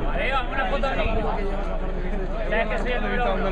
Vale, vamos una foto aquí. ¿Sabes que soy el número 1?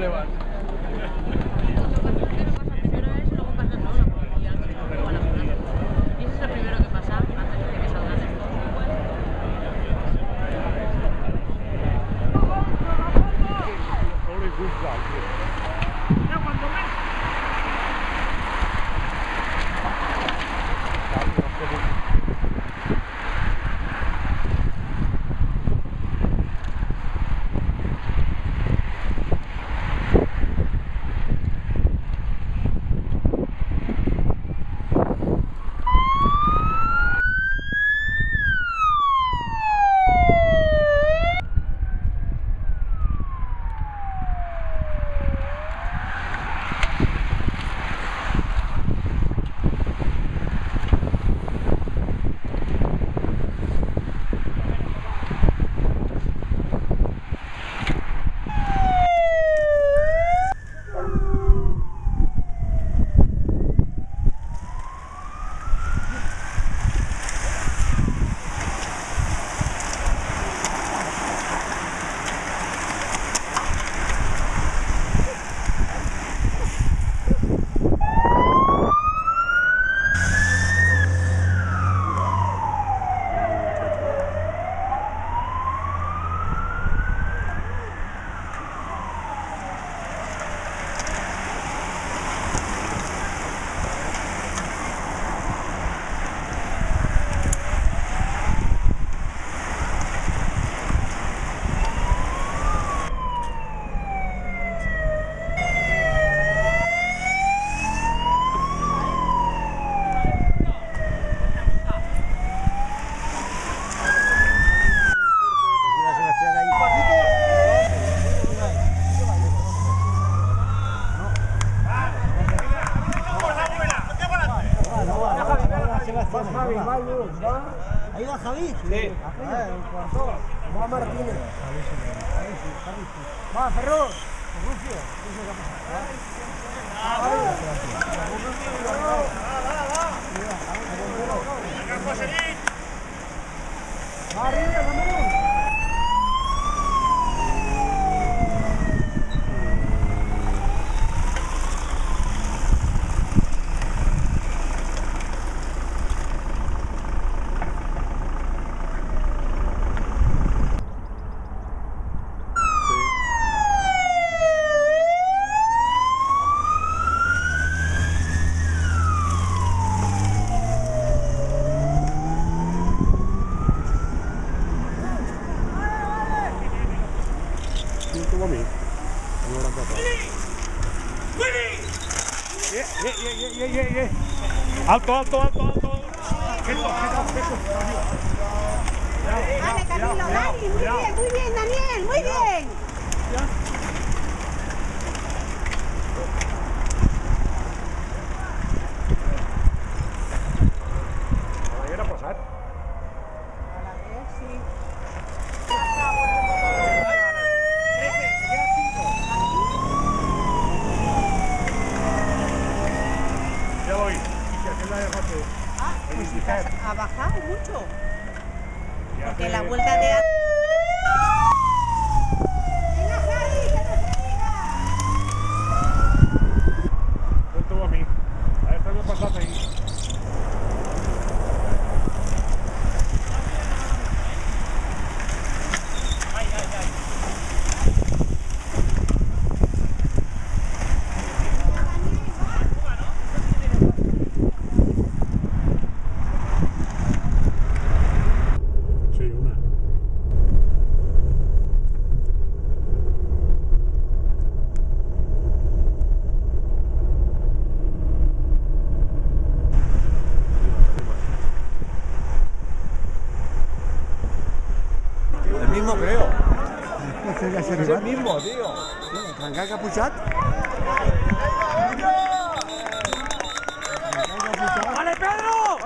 ¿Ahí va Javi? Sí. Va Martínez. Va Ferrol. Va arriba, vámonos. Alto, alto, alto, alto. Vale, Camilo, Dani, muy bien, Daniel, muy bien. ¿Era pasar? A la vez, sí. Ya voy. Ha bajado mucho. Porque la vuelta de... ¡Venga, Javi, que no se diga! Esto a mí. A ver, tengo que pasarte ahí. Mismo creo. Es el mismo, tío. ¿Trancar Capuchat? ¡Vale, Pedro!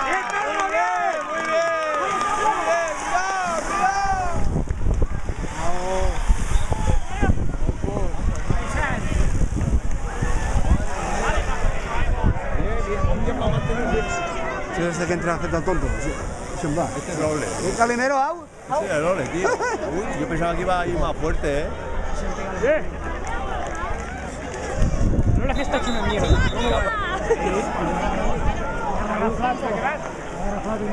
¡Bien, Pedro, bien! ¡Muy bien! ¡Muy bien! ¡Cuidado, cuidado! Bien, bien. Sí, este que entra a hacer tan tonto. Sí, va. Este es doble. ¿El calimero, au? Sí, es doble, tío. Uy, yo pensaba que iba a ir más fuerte, ¿eh? No la fiesta hecho una mierda. Ahora, Flavio,